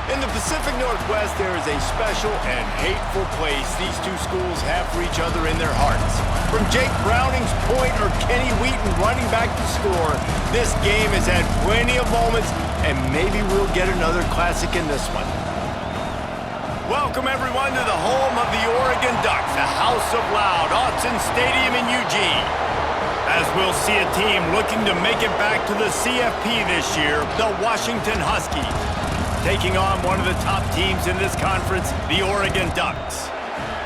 In the Pacific Northwest, there is a special and hateful place these two schools have for each other in their hearts. From Jake Browning's point or Kenny Wheaton running back to score, this game has had plenty of moments, and maybe we'll get another classic in this one. Welcome, everyone, to the home of the Oregon Ducks, the House of Loud, Autzen Stadium in Eugene. As we'll see a team looking to make it back to the CFP this year, the Washington Huskies, taking on one of the top teams in this conference, the Oregon Ducks.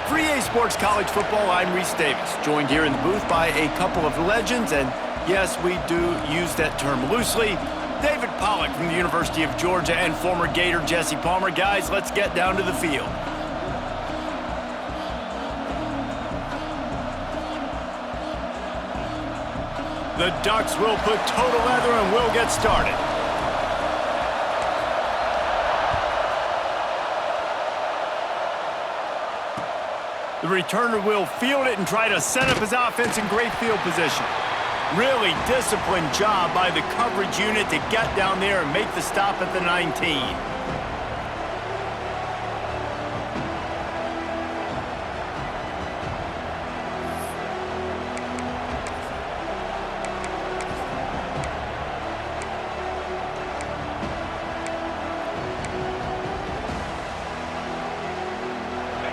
For EA Sports College Football, I'm Reese Davis, joined here in the booth by a couple of legends, and yes, we do use that term loosely. David Pollack from the University of Georgia and former Gator Jesse Palmer. Guys, let's get down to the field. The Ducks will put toe to leather and we'll get started. The returner will field it and try to set up his offense in great field position. Really disciplined job by the coverage unit to get down there and make the stop at the 19.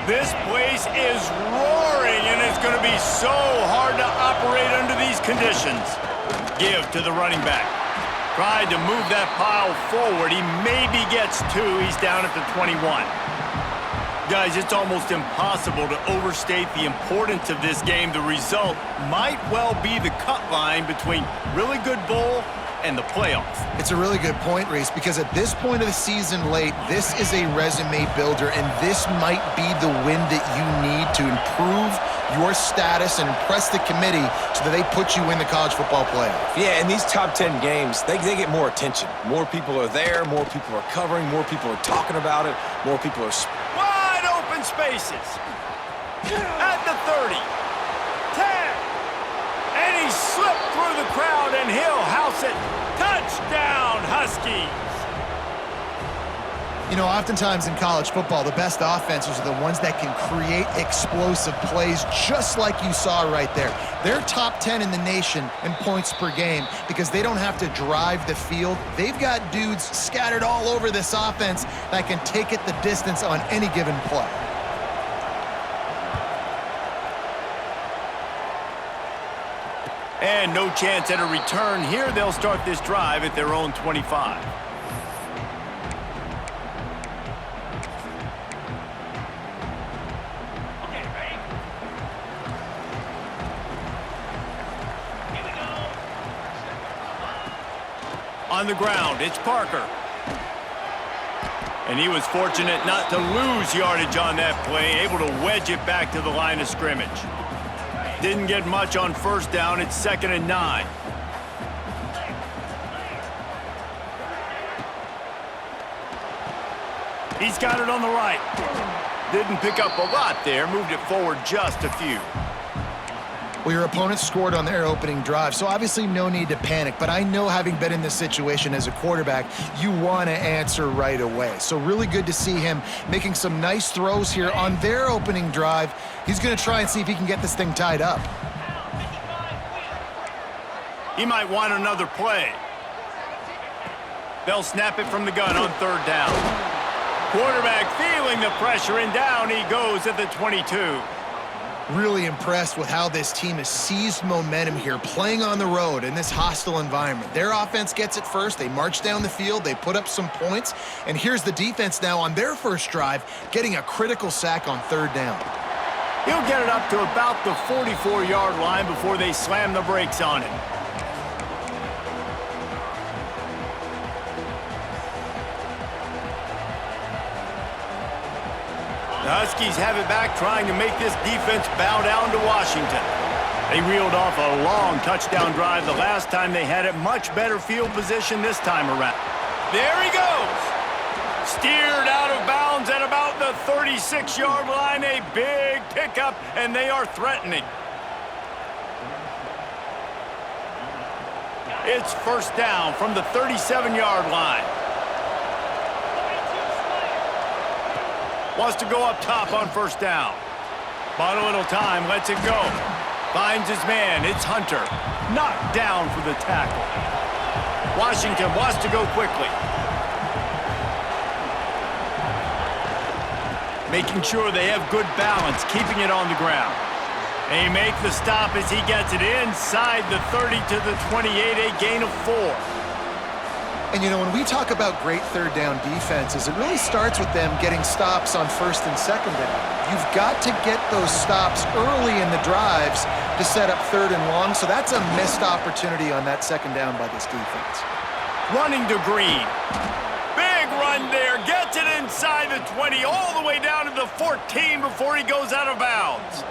This place is roaring, and it's going to be so hard to operate under these conditions. Give to the running back. Tried to move that pile forward. He maybe gets two. He's down at the 21. Guys, it's almost impossible to overstate the importance of this game. The result might well be the cut line between really good bowl and the playoffs. It's a really good point, Reese, because at this point of the season late, this is a resume builder, and this might be the win that you need to improve your status and impress the committee so that they put you in the college football playoff. Yeah, in these top 10 games, they get more attention. More people are there, more people are covering, more people are talking about it, more people are... Wide open spaces. At the 30. 10. And he slipped through the crowd, and he'll house it. Touchdown, Huskies! You know, oftentimes in college football, the best offenses are the ones that can create explosive plays, just like you saw right there. They're top 10 in the nation in points per game because they don't have to drive the field. They've got dudes scattered all over this offense that can take it the distance on any given play. And no chance at a return here. They'll start this drive at their own 25. On the ground, it's Parker. And he was fortunate not to lose yardage on that play, able to wedge it back to the line of scrimmage. Didn't get much on first down. It's 2nd and 9. He's got it on the right. Didn't pick up a lot there. Moved it forward just a few. Well, your opponent scored on their opening drive, so obviously no need to panic. But I know, having been in this situation as a quarterback, you want to answer right away. So really good to see him making some nice throws here on their opening drive. He's going to try and see if he can get this thing tied up. He might want another play. They'll snap it from the gun on 3rd down. Quarterback feeling the pressure, and down he goes at the 22. Really impressed with how this team has seized momentum here, playing on the road in this hostile environment. Their offense gets it first. They march down the field. They put up some points. And here's the defense now on their first drive, getting a critical sack on 3rd down. He'll get it up to about the 44-yard line before they slam the brakes on him. The Huskies have it back, trying to make this defense bow down to Washington. They reeled off a long touchdown drive the last time they had it. Much better field position this time around. There he goes. Steered out of bounds at about the 36-yard line. A big pickup, and they are threatening. It's 1st down from the 37-yard line. Wants to go up top on first down. Bought a little time, lets it go. Finds his man, it's Hunter. Knocked down for the tackle. Washington wants to go quickly. Making sure they have good balance, keeping it on the ground. They make the stop as he gets it inside the 30 to the 28, a gain of 4. And, you know, when we talk about great third down defenses, it really starts with them getting stops on first and second down. You've got to get those stops early in the drives to set up third and long, so that's a missed opportunity on that second down by this defense. Running to Green. Big run there, gets it inside the 20, all the way down to the 14 before he goes out of bounds.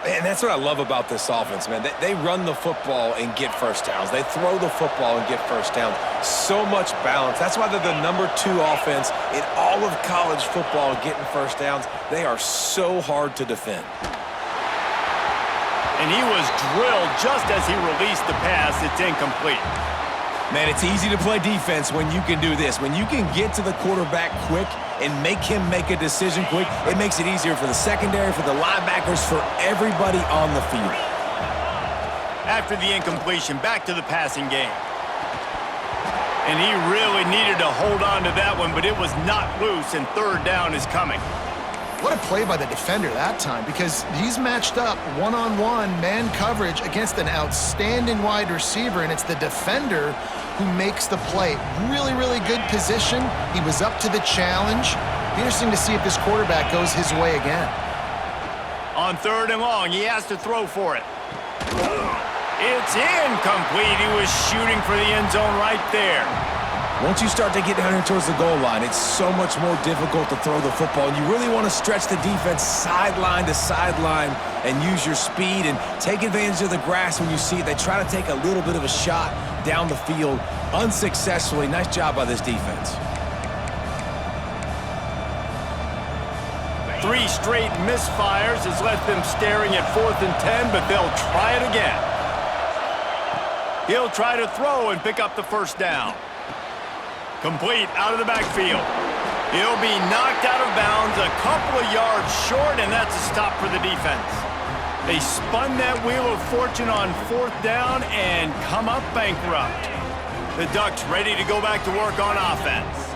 And that's what I love about this offense, man. They run the football and get first downs. They throw the football and get first downs. So much balance. That's why they're the #2 offense in all of college football getting first downs. They are so hard to defend. And he was drilled just as he released the pass. It's incomplete. Man, it's easy to play defense when you can do this. When you can get to the quarterback quick and make him make a decision quick, it makes it easier for the secondary, for the linebackers, for everybody on the field. After the incompletion, back to the passing game. And he really needed to hold on to that one, but it was not loose, and third down is coming. What a play by the defender that time, because he's matched up one-on-one man coverage against an outstanding wide receiver, and it's the defender who makes the play. Really, really good position. He was up to the challenge. Be interesting to see if this quarterback goes his way again. On third and long, he has to throw for it. It's incomplete. He was shooting for the end zone right there. Once you start to get down here towards the goal line, it's so much more difficult to throw the football. And you really want to stretch the defense sideline to sideline and use your speed and take advantage of the grass when you see it. They try to take a little bit of a shot down the field unsuccessfully. Nice job by this defense. 3 straight misfires has left them staring at 4th and 10, but they'll try it again. He'll try to throw and pick up the first down. Complete out of the backfield. He'll be knocked out of bounds a couple of yards short, and that's a stop for the defense. They spun that wheel of fortune on 4th down and come up bankrupt. The Ducks ready to go back to work on offense.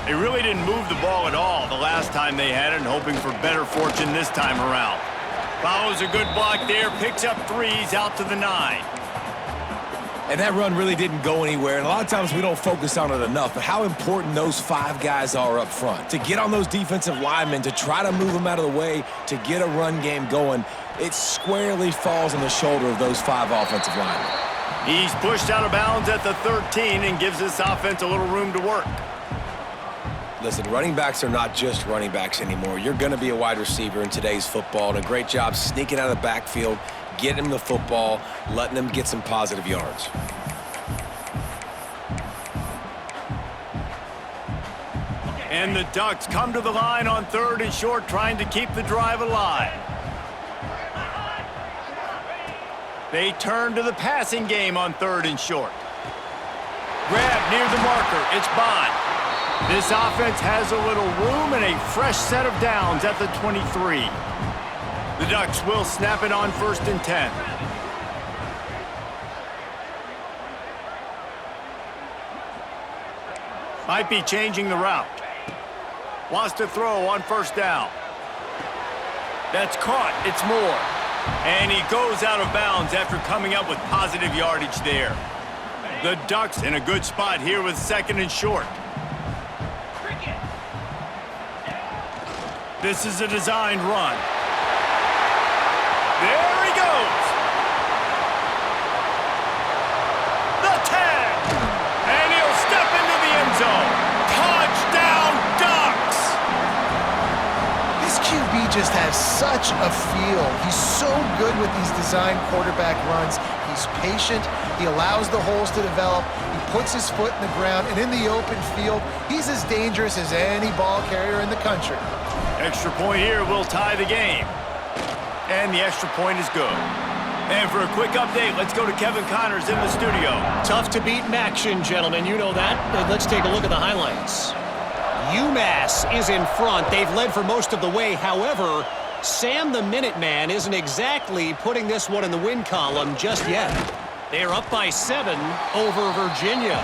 They really didn't move the ball at all the last time they had it, and hoping for better fortune this time around. Follows a good block there, picks up 3s out to the 9. And that run really didn't go anywhere. And a lot of times we don't focus on it enough, but how important those 5 guys are up front. To get on those defensive linemen, to try to move them out of the way, to get a run game going, it squarely falls on the shoulder of those 5 offensive linemen. He's pushed out of bounds at the 13 and gives this offense a little room to work. Listen, running backs are not just running backs anymore. You're going to be a wide receiver in today's football, and a great job sneaking out of the backfield, getting him the football, letting him get some positive yards. And the Ducks come to the line on 3rd and short, trying to keep the drive alive. They turn to the passing game on 3rd and short. Grab near the marker. It's Bond. This offense has a little room and a fresh set of downs at the 23. The Ducks will snap it on 1st and 10. Might be changing the route. Wants to throw on 1st down. That's caught. It's Moore. And he goes out of bounds after coming up with positive yardage there. The Ducks in a good spot here with 2nd and short. This is a designed run. There he goes. The 10. And he'll step into the end zone. Touchdown, Ducks! This QB just has such a feel. He's so good with these design quarterback runs. He's patient. He allows the holes to develop. He puts his foot in the ground. And in the open field, he's as dangerous as any ball carrier in the country. Extra point here will tie the game. And the extra point is good. And for a quick update, let's go to Kevin Connors in the studio. Tough to beat in action, gentlemen. You know that. Let's take a look at the highlights. UMass is in front. They've led for most of the way. However, Sam the Minuteman isn't exactly putting this one in the win column just yet. They're up by 7 over Virginia.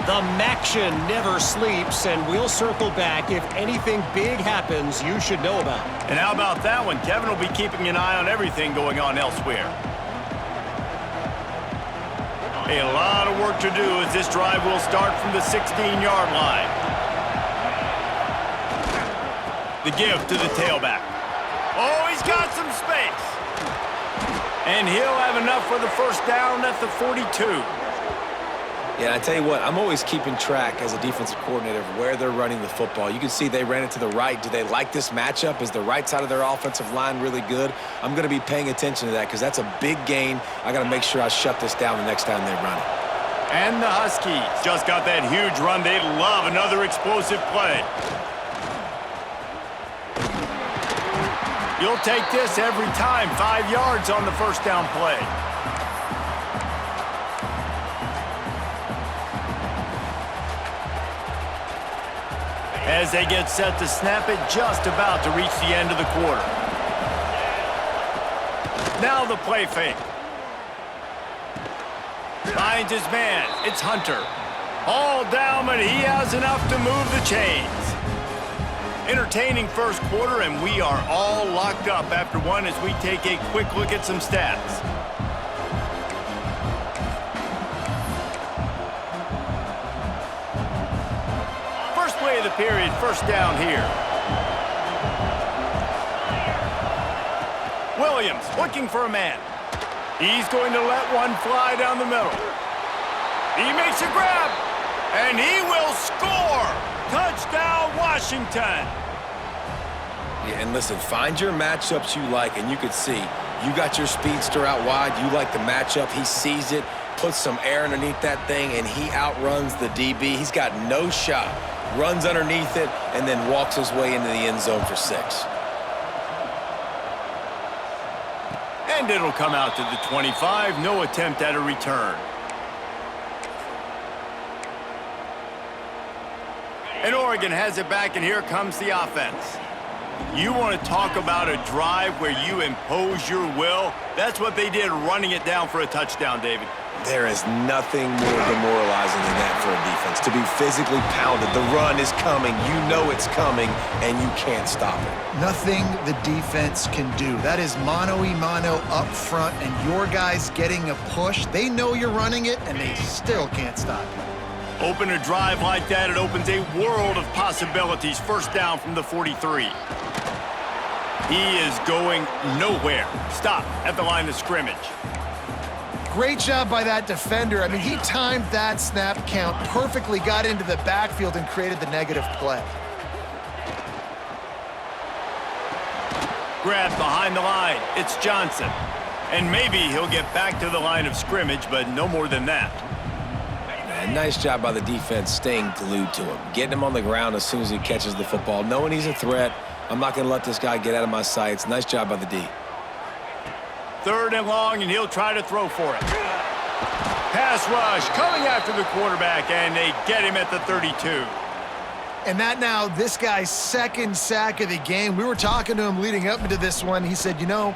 The Maction never sleeps, and we'll circle back. If anything big happens, you should know about it. And how about that one? Kevin will be keeping an eye on everything going on elsewhere. A lot of work to do as this drive will start from the 16-yard line. The give to the tailback. Oh, he's got some space. And he'll have enough for the first down at the 42. Yeah, I tell you what, I'm always keeping track as a defensive coordinator of where they're running the football. You can see they ran it to the right. Do they like this matchup? Is the right side of their offensive line really good? I'm going to be paying attention to that because that's a big gain. I got to make sure I shut this down the next time they run it. And the Huskies just got that huge run. They love another explosive play. You'll take this every time. 5 yards on the first down play. As they get set to snap it, just about to reach the end of the quarter. Now the play fake. Finds his man. It's Hunter. All down, but he has enough to move the chains. Entertaining first quarter, and we are all locked up after one as we take a quick look at some stats. First play of the period, first down here. Williams looking for a man. He's going to let one fly down the middle. He makes a grab, and he will score. Touchdown, Washington. Yeah, and listen, find your matchups you like, and you could see you got your speedster out wide. You like the matchup. He sees it, puts some air underneath that thing, and he outruns the DB. He's got no shot. Runs underneath it, and then walks his way into the end zone for 6. And it'll come out to the 25. No attempt at a return. And Oregon has it back, and here comes the offense. You want to talk about a drive where you impose your will? That's what they did, running it down for a touchdown, David. There is nothing more demoralizing than that for a defense. To be physically pounded. The run is coming. You know it's coming, and you can't stop it. Nothing the defense can do. That is mano-a-mano up front, and your guys getting a push. They know you're running it, and they still can't stop it. Open a drive like that, it opens a world of possibilities. First down from the 43. He is going nowhere. Stop at the line of scrimmage. Great job by that defender. I mean, he timed that snap count perfectly, got into the backfield, and created the negative play. Grab behind the line. It's Johnson. And maybe he'll get back to the line of scrimmage, but no more than that. Man, nice job by the defense staying glued to him. Getting him on the ground as soon as he catches the football. Knowing he's a threat. I'm not going to let this guy get out of my sights. Nice job by the D. 3rd and long, and he'll try to throw for it. Pass rush coming after the quarterback, and they get him at the 32. And that now, this guy's 2nd sack of the game. We were talking to him leading up into this one. He said, you know,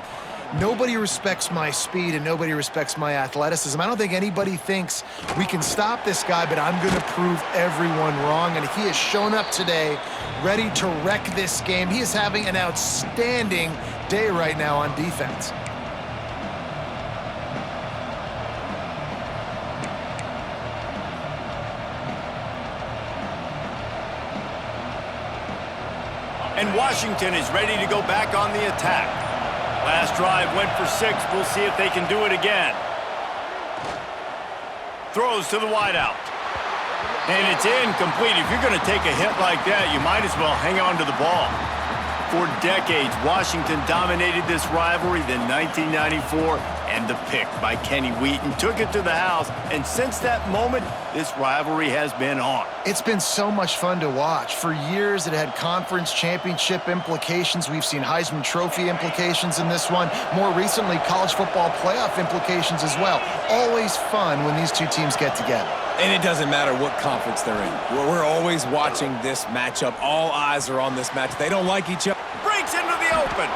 nobody respects my speed and nobody respects my athleticism. I don't think anybody thinks we can stop this guy, but I'm going to prove everyone wrong. And he has shown up today ready to wreck this game. He is having an outstanding day right now on defense. And Washington is ready to go back on the attack. Last drive went for 6. We'll see if they can do it again. Throws to the wideout. And it's incomplete. If you're going to take a hit like that, you might as well hang on to the ball. For decades, Washington dominated this rivalry, then 1994, And the pick by Kenny Wheaton took it to the house, and since that moment, this rivalry has been on. It's been so much fun to watch. For years, it had conference championship implications. We've seen Heisman Trophy implications in this one. More recently, college football playoff implications as well. Always fun when these two teams get together. And it doesn't matter what conference they're in. We're always watching this matchup. All eyes are on this match. They don't like each other. Breaks into the open.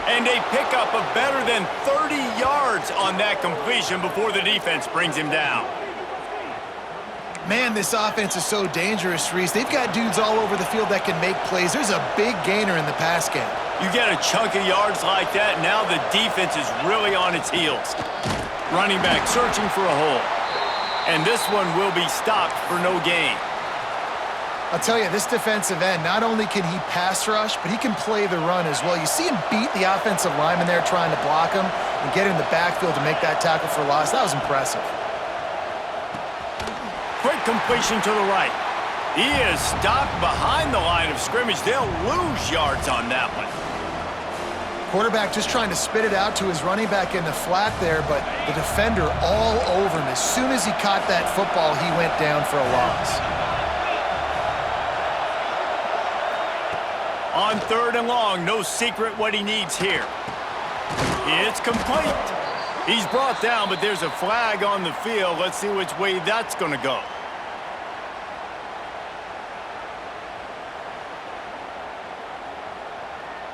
And a pickup of better than 30 yards on that completion before the defense brings him down. Man, this offense is so dangerous, Reese. They've got dudes all over the field that can make plays. There's a big gainer in the pass game. You get a chunk of yards like that, now the defense is really on its heels. Running back searching for a hole. And this one will be stopped for no gain. I'll tell you, this defensive end, not only can he pass rush, but he can play the run as well. You see him beat the offensive lineman there trying to block him and get in the backfield to make that tackle for loss. That was impressive. Quick completion to the right. He is stopped behind the line of scrimmage. They'll lose yards on that one. Quarterback just trying to spit it out to his running back in the flat there, but the defender all over him. As soon as he caught that football, he went down for a loss. On 3rd and long, no secret what he needs here. It's complete. He's brought down, but there's a flag on the field. Let's see which way that's going to go.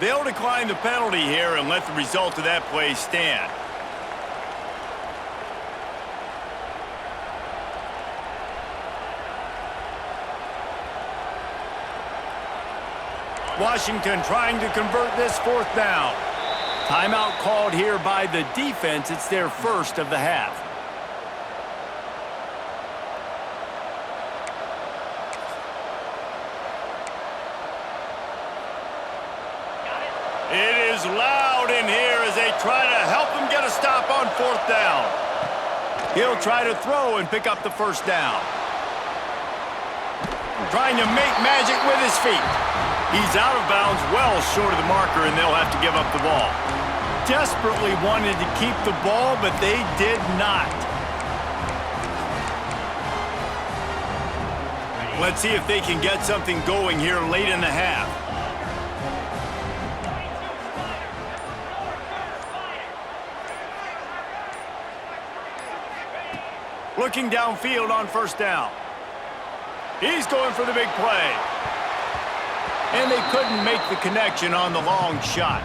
They'll decline the penalty here and let the result of that play stand. Washington trying to convert this 4th down. Timeout called here by the defense. It's their first of the half. It is loud in here as they try to help him get a stop on 4th down. He'll try to throw and pick up the 1st down. Trying to make magic with his feet. He's out of bounds well short of the marker, and they'll have to give up the ball. Desperately wanted to keep the ball, but they did not. Let's see if they can get something going here late in the half. Looking downfield on 1st down. He's going for the big play. And they couldn't make the connection on the long shot.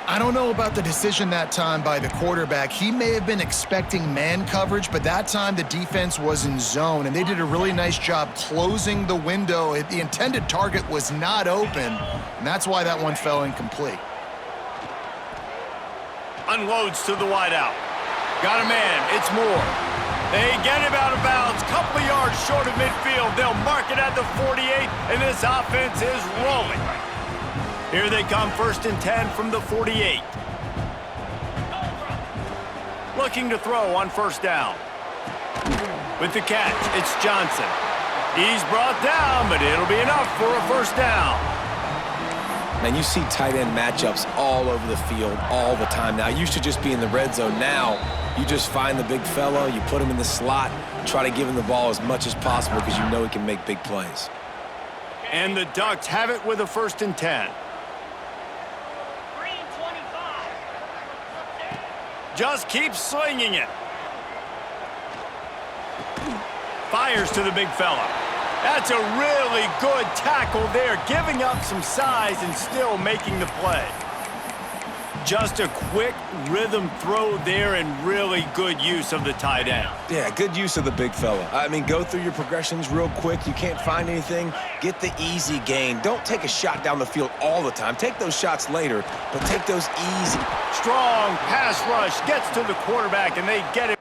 I don't know about the decision that time by the quarterback. He may have been expecting man coverage, but that time the defense was in zone, and they did a really nice job closing the window. The intended target was not open, and that's why that one fell incomplete. Unloads to the wideout. Got a man. It's Moore. They get him out of bounds, couple of yards short of midfield. They'll mark it at the 48, and this offense is rolling. Here they come, 1st and 10 from the 48. Looking to throw on 1st down. With the catch, it's Johnson. He's brought down, but it'll be enough for a 1st down. Man, you see tight end matchups all over the field all the time now. It used to just be in the red zone. Now you just find the big fella, you put him in the slot, try to give him the ball as much as possible because you know he can make big plays. And the Ducks have it with a 1st and 10. Just keep slinging it. Fires to the big fella. That's a really good tackle there, giving up some size and still making the play. Just a quick rhythm throw there and really good use of the tight end. Yeah, good use of the big fella. I mean, go through your progressions real quick. You can't find anything. Get the easy gain. Don't take a shot down the field all the time. Take those shots later, but take those easy. Strong pass rush gets to the quarterback, and they get it.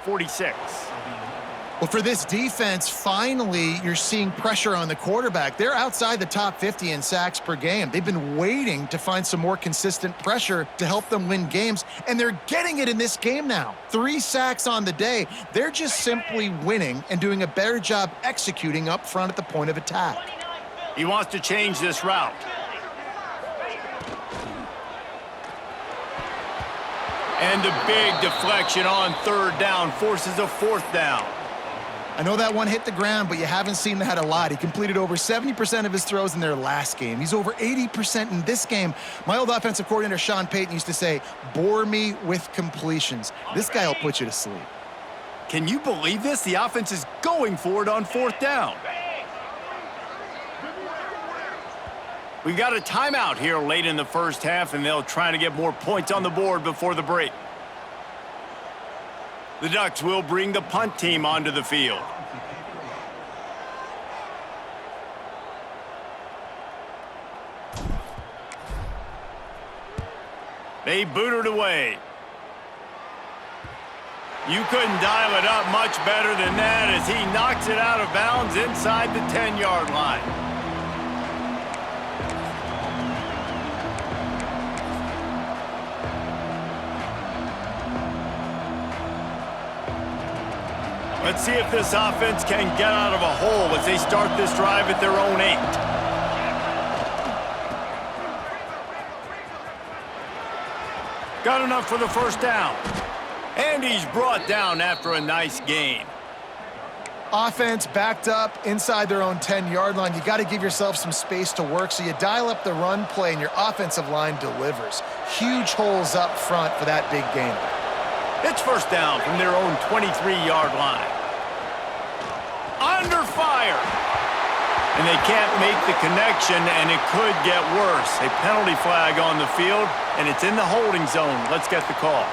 46. Well, for this defense, finally, you're seeing pressure on the quarterback. They're outside the top 50 in sacks per game. They've been waiting to find some more consistent pressure to help them win games, and they're getting it in this game now. 3 sacks on the day. They're just simply winning and doing a better job executing up front at the point of attack. He wants to change this route. And a big deflection on 3rd down forces a 4th down. I know that one hit the ground, but you haven't seen that a lot. He completed over 70% of his throws in their last game. He's over 80% in this game. My old offensive coordinator, Sean Payton, used to say, bore me with completions. This guy will put you to sleep. Can you believe this? The offense is going for it on 4th down. We've got a timeout here late in the first half, and they'll try to get more points on the board before the break. The Ducks will bring the punt team onto the field. They boot it away. You couldn't dial it up much better than that as he knocks it out of bounds inside the 10-yard line. Let's see if this offense can get out of a hole as they start this drive at their own 8. Got enough for the first down. And he's brought down after a nice gain. Offense backed up inside their own 10-yard line. You got to give yourself some space to work, so you dial up the run play, and your offensive line delivers. Huge holes up front for that big gain. It's first down from their own 23-yard line. Under fire. And they can't make the connection, and it could get worse. A penalty flag on the field, and it's in the holding zone. Let's get the call.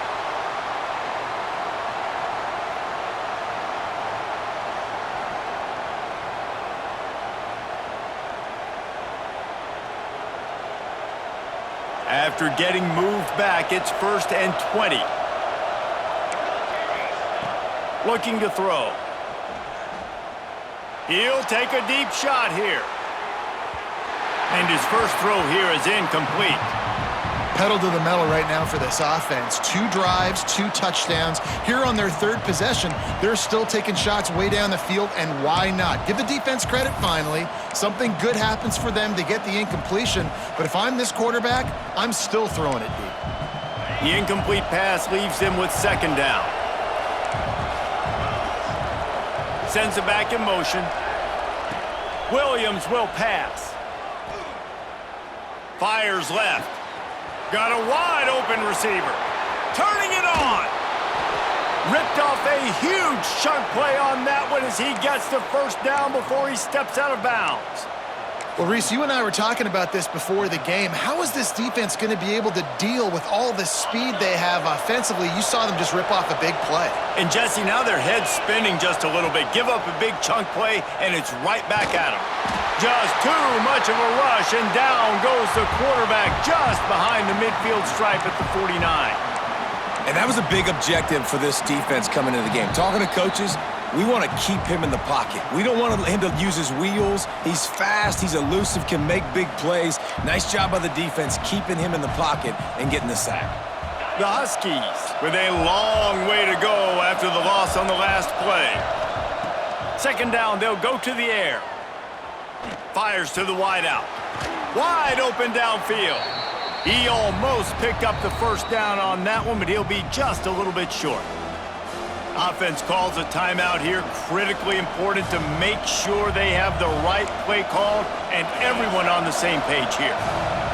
After getting moved back, it's 1st and 20. Looking to throw. He'll take a deep shot here. And his first throw here is incomplete. Pedal to the metal right now for this offense. 2 drives, 2 touchdowns. Here on their 3rd possession, they're still taking shots way down the field, and why not? Give the defense credit finally. Something good happens for them to get the incompletion, but if I'm this quarterback, I'm still throwing it deep. The incomplete pass leaves them with 2nd down. Sends it back in motion. Williams will pass. Fires left. Got a wide open receiver. Turning it on. Ripped off a huge chunk play on that one as he gets the first down before he steps out of bounds. Well, Reese, you and I were talking about this before the game. How is this defense going to be able to deal with all the speed they have offensively? You saw them just rip off a big play. And, Jesse, now their head's spinning just a little bit. Give up a big chunk play, and it's right back at them. Just too much of a rush, and down goes the quarterback just behind the midfield stripe at the 49. And that was a big objective for this defense coming into the game. Talking to coaches, we want to keep him in the pocket. We don't want him to use his wheels. He's fast, he's elusive, can make big plays. Nice job by the defense keeping him in the pocket and getting the sack. The Huskies with a long way to go after the loss on the last play. 2nd down, they'll go to the air. Fires to the wideout. Wide open downfield. He almost picked up the first down on that one, but he'll be just a little bit short. Offense calls a timeout here. Critically important to make sure they have the right play called and everyone on the same page here.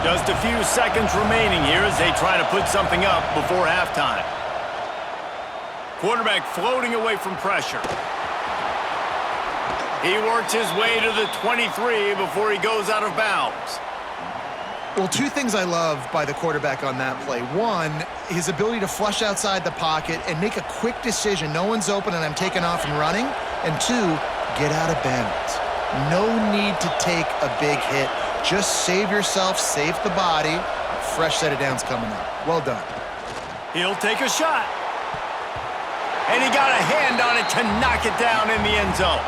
Just a few seconds remaining here as they try to put something up before halftime. Quarterback floating away from pressure. He works his way to the 23 before he goes out of bounds. Well, 2 things I love by the quarterback on that play. 1, his ability to flush outside the pocket and make a quick decision. No one's open and I'm taking off and running. And 2, get out of bounds. No need to take a big hit. Just save yourself, save the body. Fresh set of downs coming up. Well done. He'll take a shot. And he got a hand on it to knock it down in the end zone.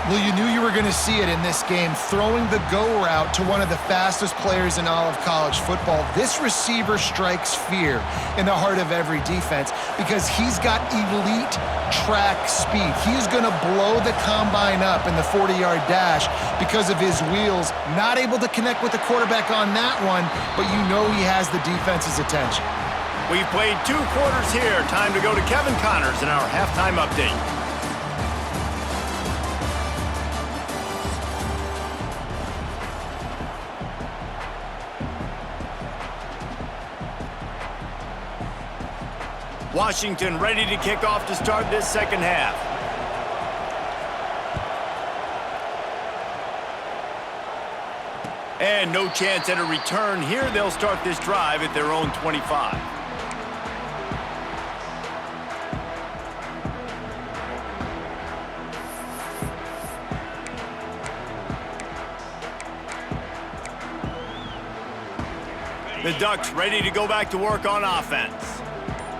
Well, you knew you were going to see it in this game, throwing the go route to one of the fastest players in all of college football. This receiver strikes fear in the heart of every defense because he's got elite track speed. He's going to blow the combine up in the 40-yard dash because of his wheels. Not able to connect with the quarterback on that one, but you know he has the defense's attention. We've played 2 quarters here. Time to go to Kevin Connors in our halftime update. Washington ready to kick off to start this second half. And no chance at a return here. They'll start this drive at their own 25. The Ducks ready to go back to work on offense.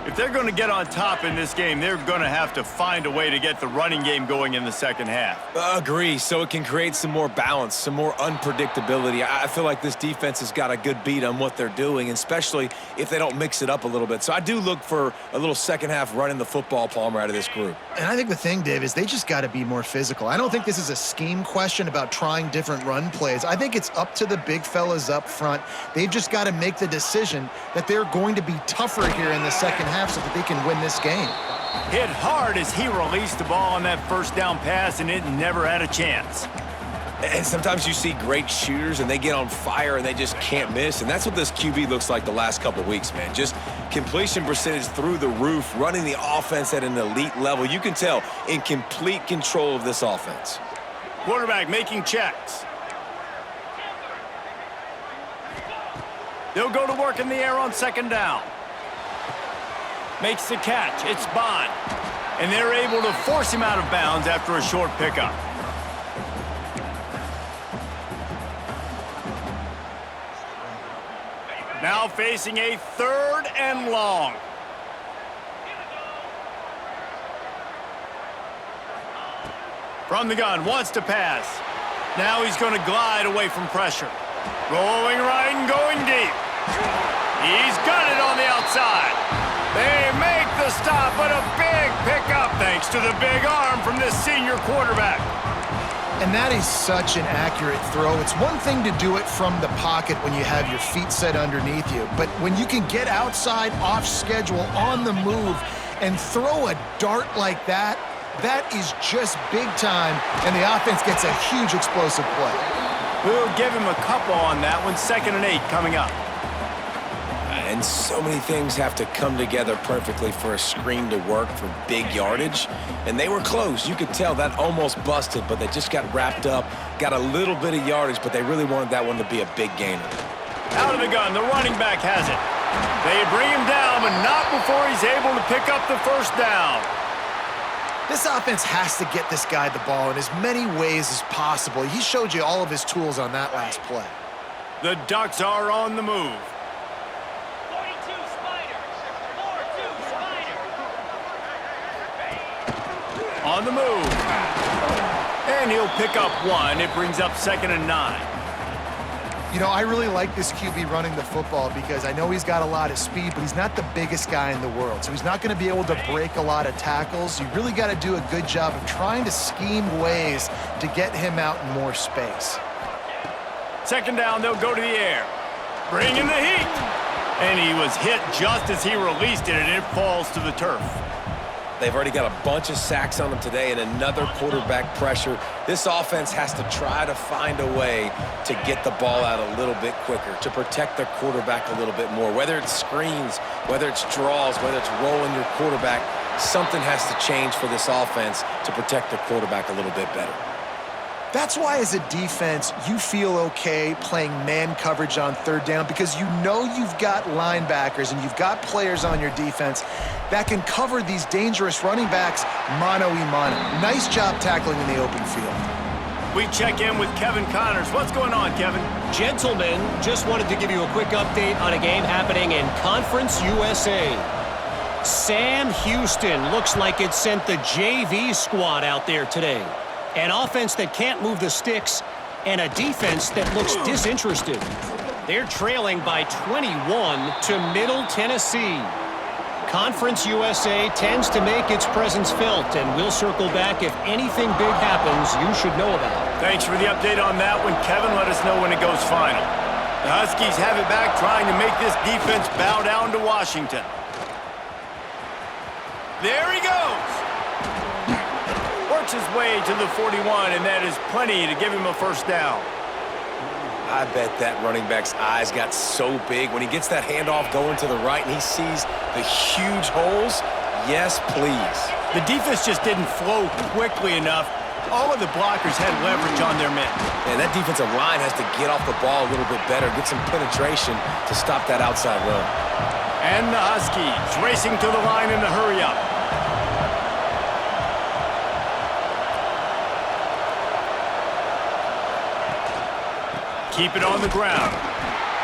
If they're going to get on top in this game, they're going to have to find a way to get the running game going in the second half. Agree, so it can create some more balance, some more unpredictability. I feel like this defense has got a good beat on what they're doing, especially if they don't mix it up a little bit. So I do look for a little second half running the football, Palmer, out of this group. And I think the thing, Dave, is they just got to be more physical. I don't think this is a scheme question about trying different run plays. I think it's up to the big fellas up front. They've just got to make the decision that they're going to be tougher here in the second half so that they can win this game. Hit hard as he released the ball on that first down pass, and it never had a chance. And sometimes you see great shooters, and they get on fire, and they just can't miss. And that's what this QB looks like the last couple of weeks, man. Just completion percentage through the roof, running the offense at an elite level. You can tell in complete control of this offense. Quarterback making checks. They'll go to work in the air on second down. Makes the catch. It's Bond. And they're able to force him out of bounds after a short pickup. Now facing a 3rd and long. From the gun, wants to pass. Now he's going to glide away from pressure. Rolling right and going deep. He's got it on the outside. They make the stop, but a big pickup thanks to the big arm from this senior quarterback. And that is such an accurate throw. It's one thing to do it from the pocket when you have your feet set underneath you, but when you can get outside, off schedule, on the move, and throw a dart like that, that is just big time, and the offense gets a huge explosive play. We'll give him a couple on that one. 2nd and 8 coming up. And so many things have to come together perfectly for a screen to work for big yardage. And they were close. You could tell that almost busted, but they just got wrapped up, got a little bit of yardage, but they really wanted that one to be a big gainer. Out of the gun, the running back has it. They bring him down, but not before he's able to pick up the first down. This offense has to get this guy the ball in as many ways as possible. He showed you all of his tools on that last play. The Ducks are on the move. On the move. And he'll pick up 1. It brings up 2nd and 9. You know, I really like this QB running the football because I know he's got a lot of speed, but he's not the biggest guy in the world. So he's not going to be able to break a lot of tackles. You really got to do a good job of trying to scheme ways to get him out in more space. 2nd down, they'll go to the air. Bring in the heat. And he was hit just as he released it, and it falls to the turf. They've already got a bunch of sacks on them today and another quarterback pressure. This offense has to try to find a way to get the ball out a little bit quicker, to protect their quarterback a little bit more. Whether it's screens, whether it's draws, whether it's rolling your quarterback, something has to change for this offense to protect their quarterback a little bit better. That's why, as a defense, you feel okay playing man coverage on 3rd down because you know you've got linebackers and you've got players on your defense that can cover these dangerous running backs mano-a-mano. Nice job tackling in the open field. We check in with Kevin Connors. What's going on, Kevin? Gentlemen, just wanted to give you a quick update on a game happening in Conference USA. Sam Houston looks like it sent the JV squad out there today. An offense that can't move the sticks and a defense that looks disinterested. They're trailing by 21 to Middle Tennessee. Conference USA tends to make its presence felt, and we'll circle back if anything big happens you should know about. Thanks for the update on that one, Kevin. Let us know when it goes final. The Huskies have it back, trying to make this defense bow down to Washington. There he goes. Works his way to the 41, and that is plenty to give him a first down. I bet that running back's eyes got so big when he gets that handoff going to the right and he sees the huge holes. Yes, please. The defense just didn't flow quickly enough. All of the blockers had leverage on their men. And that defensive line has to get off the ball a little bit better, get some penetration to stop that outside run. And the Huskies racing to the line in the hurry-up. Keep it on the ground.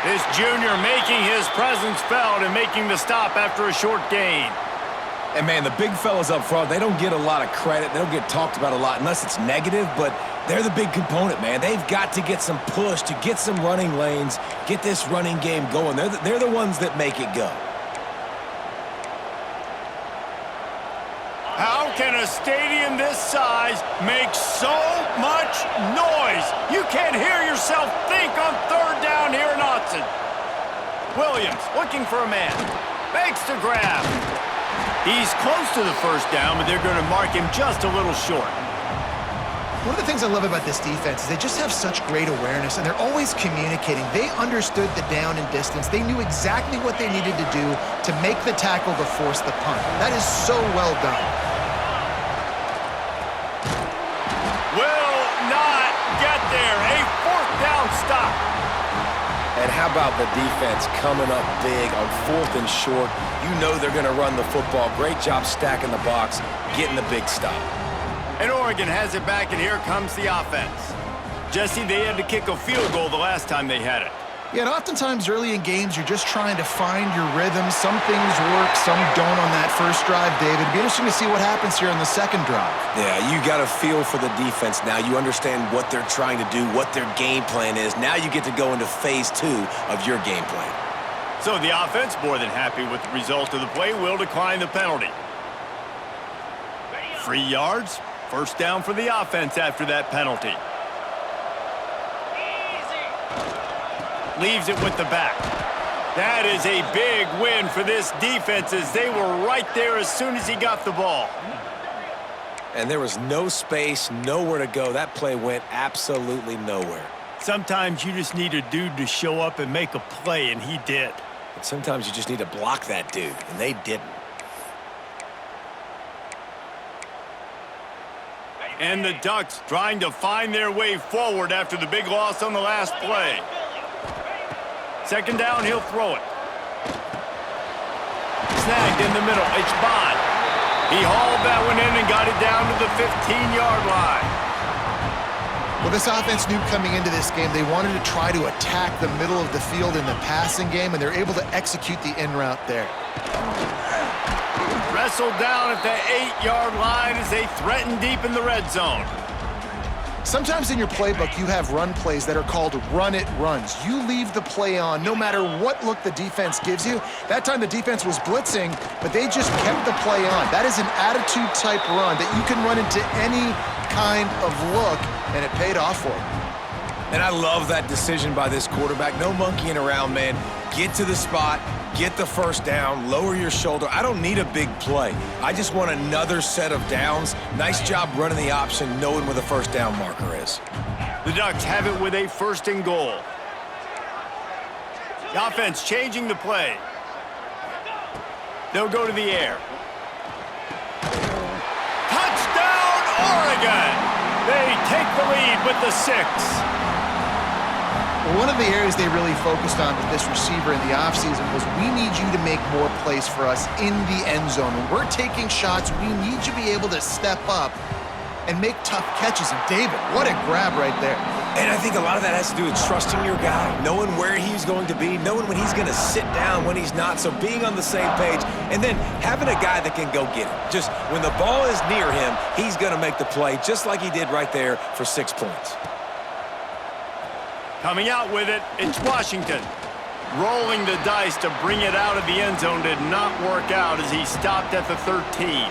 This junior making his presence felt and making the stop after a short gain. And, man, the big fellas up front, they don't get a lot of credit. They don't get talked about a lot unless it's negative, but they're the big component, man. They've got to get some push to get some running lanes, get this running game going. They're the ones that make it go. How can a stadium this size make so much noise? You can't hear yourself think on third down here in Autzen. Williams looking for a man. Fakes to grab. He's close to the first down, but they're going to mark him just a little short. One of the things I love about this defense is they just have such great awareness, and they're always communicating. They understood the down and distance. They knew exactly what they needed to do to make the tackle to force the punt. That is so well done. Will not get there. A fourth down stop. And how about the defense coming up big on 4th and short? You know they're going to run the football. Great job stacking the box, getting the big stop. And Oregon has it back, and here comes the offense. Jesse, they had to kick a field goal the last time they had it. Yeah, and oftentimes early in games, you're just trying to find your rhythm. Some things work, some don't on that first drive, David. It'd be interesting to see what happens here on the second drive. Yeah, you got a feel for the defense now. You understand what they're trying to do, what their game plan is. Now you get to go into phase 2 of your game plan. So the offense, more than happy with the result of the play, will decline the penalty. 3 yards, first down for the offense after that penalty. Leaves it with the back. That is a big win for this defense as they were right there as soon as he got the ball. And there was no space, nowhere to go. That play went absolutely nowhere. Sometimes you just need a dude to show up and make a play, and he did. But sometimes you just need to block that dude, and they didn't. And the Ducks trying to find their way forward after the big loss on the last play. Second down, he'll throw it. Snagged in the middle, it's Bond. He hauled that one in and got it down to the 15-yard line. Well, this offense knew coming into this game they wanted to try to attack the middle of the field in the passing game, and they're able to execute the in route there. Wrestled down at the 8-yard line as they threaten deep in the red zone. Sometimes in your playbook, you have run plays that are called run-it runs. You leave the play on no matter what look the defense gives you. That time the defense was blitzing, but they just kept the play on. That is an attitude-type run that you can run into any kind of look, and it paid off for them. And I love that decision by this quarterback. No monkeying around, man. Get to the spot, get the first down, lower your shoulder. I don't need a big play. I just want another set of downs. Nice job running the option, knowing where the first down marker is. The Ducks have it with a first and goal. The offense changing the play. They'll go to the air. Touchdown, Oregon! They take the lead with the 6. Well, one of the areas they really focused on with this receiver in the offseason was we need you to make more plays for us in the end zone. When we're taking shots, we need you to be able to step up and make tough catches. And David, what a grab right there. And I think a lot of that has to do with trusting your guy, knowing where he's going to be, knowing when he's going to sit down, when he's not, so being on the same page, and then having a guy that can go get it. Just when the ball is near him, he's going to make the play, just like he did right there for 6 points. Coming out with it, it's Washington. Rolling the dice to bring it out of the end zone did not work out as he stopped at the 13.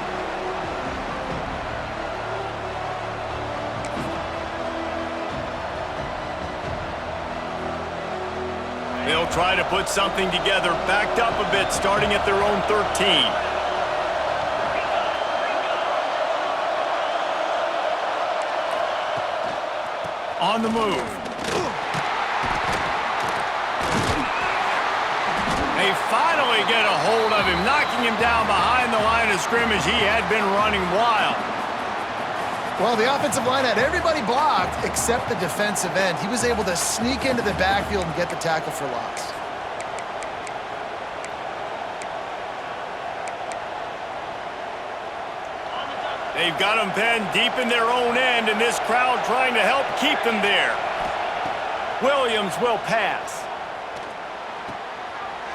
They'll try to put something together, backed up a bit, starting at their own 13. On the move. They finally get a hold of him, knocking him down behind the line of scrimmage. He had been running wild. Well, the offensive line had everybody blocked except the defensive end. He was able to sneak into the backfield and get the tackle for loss. They've got them pinned deep in their own end, and this crowd trying to help keep them there. Williams will pass.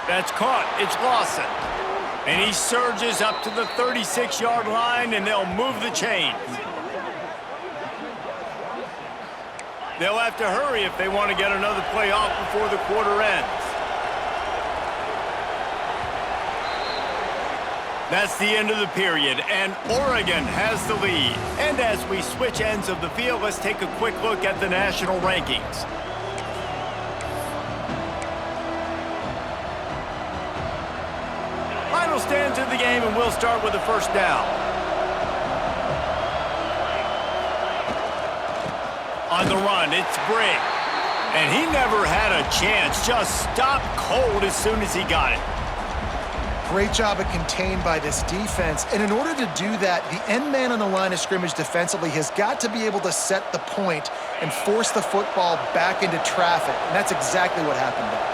That's caught. It's Lawson. And he surges up to the 36-yard line, and they'll move the chains. They'll have to hurry if they want to get another play off before the quarter ends. That's the end of the period, and Oregon has the lead. And as we switch ends of the field, let's take a quick look at the national rankings. Final stands of the game, and we'll start with the first down. On the run, it's Brigg. And he never had a chance. Just stopped cold as soon as he got it. Great job of contained by this defense. And in order to do that, the end man on the line of scrimmage defensively has got to be able to set the point and force the football back into traffic. And that's exactly what happened there.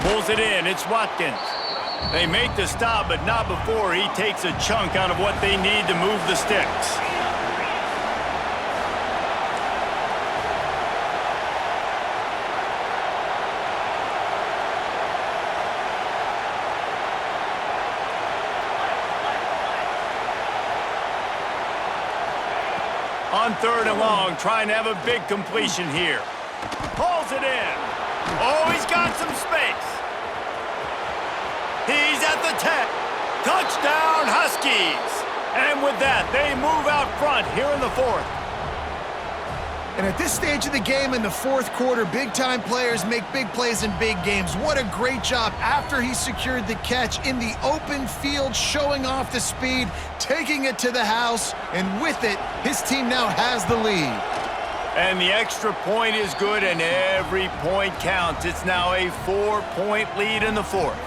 Pulls it in. It's Watkins. They make the stop, but not before he takes a chunk out of what they need to move the sticks. On third and long, trying to have a big completion here. Pulls it in. Oh, he's got some space. He's at the 10. Touchdown, Huskies. And with that, they move out front here in the fourth. And at this stage of the game in the fourth quarter, big-time players make big plays in big games. What a great job after he secured the catch in the open field, showing off the speed, taking it to the house, and with it, his team now has the lead. And the extra point is good, and every point counts. It's now a 4-point lead in the fourth.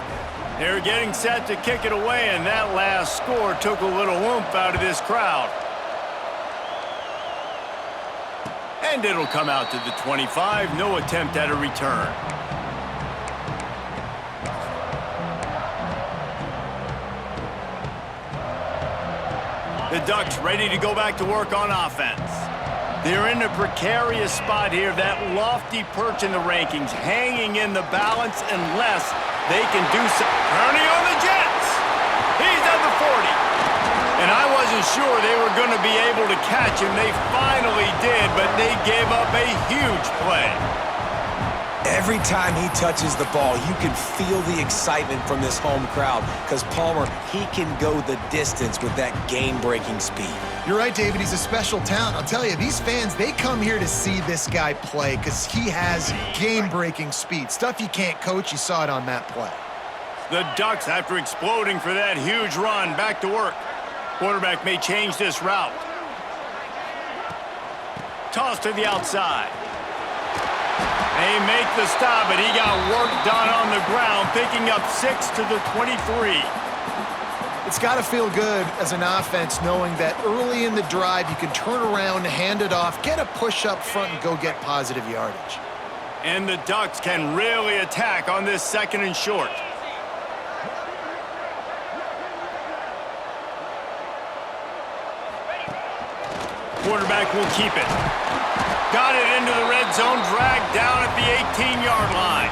They're getting set to kick it away, and that last score took a little oomph out of this crowd. And it'll come out to the 25. No attempt at a return. The Ducks ready to go back to work on offense. They're in a precarious spot here, that lofty perch in the rankings, hanging in the balance unless they can do something. Turning on the Jets. He's at the 40. And I wasn't sure they were going to be able to catch him. They finally did, but they gave up a huge play. Every time he touches the ball, you can feel the excitement from this home crowd because Palmer, he can go the distance with that game-breaking speed. You're right, David. He's a special talent. I'll tell you, these fans, they come here to see this guy play because he has game-breaking speed. Stuff you can't coach. You saw it on that play. The Ducks, after exploding for that huge run, back to work. Quarterback may change this route. Toss to the outside. They make the stop, but he got work done on the ground, picking up 6 to the 23. It's got to feel good as an offense knowing that early in the drive you can turn around, hand it off, get a push up front, and go get positive yardage. And the Ducks can really attack on this second and short. quarterback will keep it. Got it into the red zone, dragged down at the 18-yard line.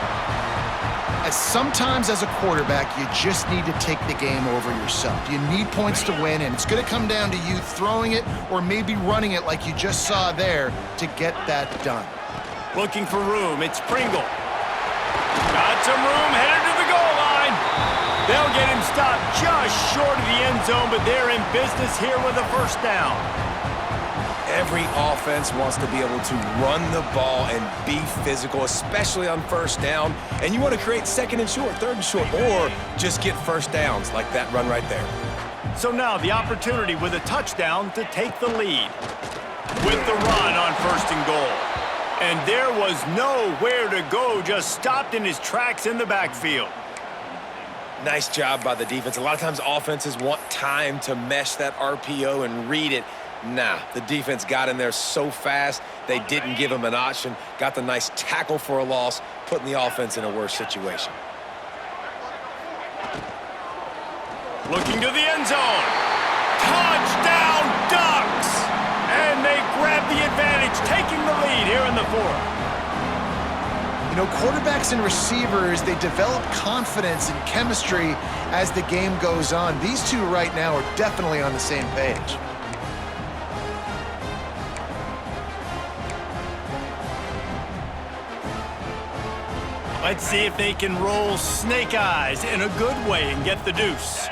Sometimes as a quarterback, you just need to take the game over yourself. You need points to win, and it's going to come down to you throwing it or maybe running it like you just saw there to get that done. Looking for room, it's Pringle. Got some room, headed to the goal line. They'll get him stopped just short of the end zone, but they're in business here with a first down. Every offense wants to be able to run the ball and be physical, especially on first down. And you want to create second and short, third and short, or just get first downs like that run right there. So now the opportunity with a touchdown to take the lead. With the run on first and goal. And there was nowhere to go, just stopped in his tracks in the backfield. Nice job by the defense. A lot of times offenses want time to mesh that RPO and read it. Nah, the defense got in there so fast, they didn't give him an option. Got the nice tackle for a loss, putting the offense in a worse situation. Looking to the end zone. Touchdown, Ducks! And they grab the advantage, taking the lead here in the fourth. You know, quarterbacks and receivers, they develop confidence and chemistry as the game goes on. These two right now are definitely on the same page. Let's see if they can roll snake eyes in a good way and get the deuce.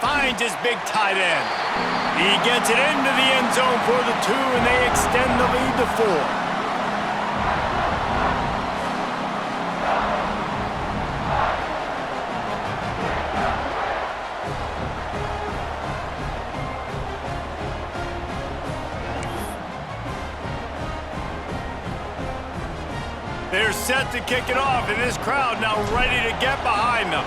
Finds his big tight end. He gets it into the end zone for the 2, and they extend the lead to 4. They're set to kick it off, and this crowd now ready to get behind them.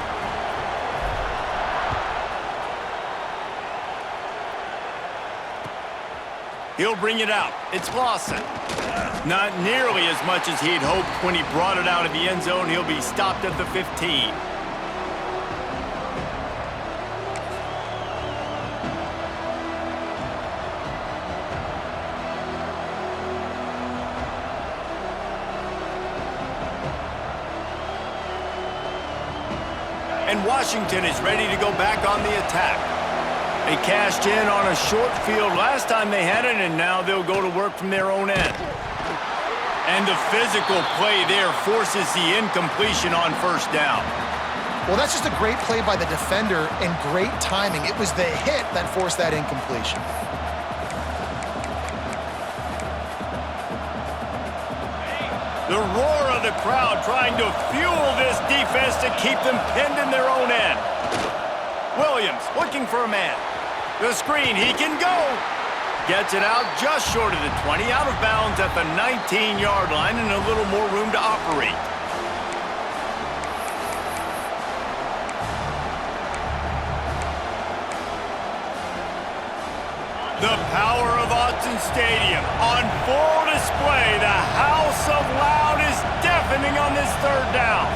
He'll bring it out. It's Lawson. Not nearly as much as he'd hoped when he brought it out of the end zone. He'll be stopped at the 15. And Washington is ready to go back on the attack. They cashed in on a short field last time they had it, and now they'll go to work from their own end. And the physical play there forces the incompletion on first down. Well, that's just a great play by the defender and great timing. It was the hit that forced that incompletion. The roar of the crowd trying to fuel this defense to keep them pinned in their own end. Williams looking for a man. The screen, he can go. Gets it out just short of the 20, out of bounds at the 19-yard line, and a little more room to operate. The power of Autzen Stadium on full display. The House of Loud is deafening on this third down.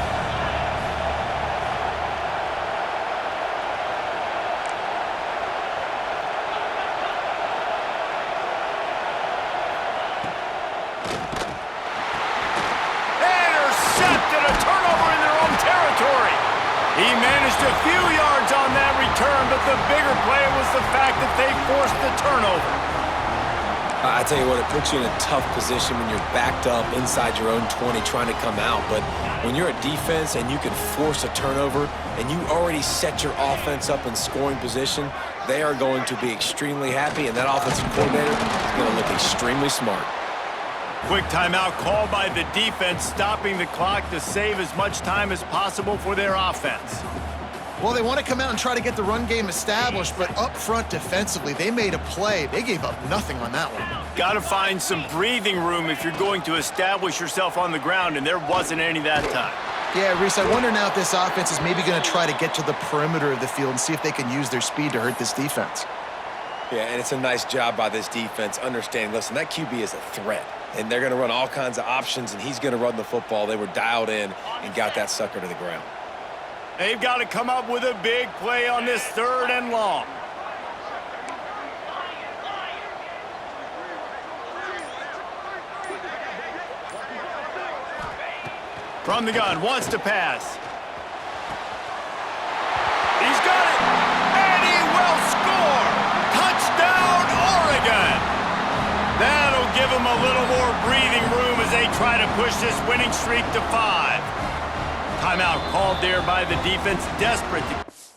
Intercepted, a turnover in their own territory. He managed a few yards on that return, but the bigger play was the fact that they forced the turnover. I tell you what, it puts you in a tough position when you're backed up inside your own 20 trying to come out. But when you're a defense and you can force a turnover and you already set your offense up in scoring position, they are going to be extremely happy, and that offensive coordinator is going to look extremely smart. Quick timeout called by the defense, stopping the clock to save as much time as possible for their offense. Well, they want to come out and try to get the run game established, but up front defensively, they made a play. They gave up nothing on that one. Got to find some breathing room if you're going to establish yourself on the ground, and there wasn't any that time. Yeah, Reese, I wonder now if this offense is maybe going to try to get to the perimeter of the field and see if they can use their speed to hurt this defense. Yeah, and it's a nice job by this defense understanding, listen, that QB is a threat, and they're going to run all kinds of options, and he's going to run the football. They were dialed in and got that sucker to the ground. They've got to come up with a big play on this 3rd and long. From the gun, wants to pass. He's got it, and he will score! Touchdown, Oregon! That'll give them a little more breathing room as they try to push this winning streak to 5. Timeout called there by the defense, desperate to...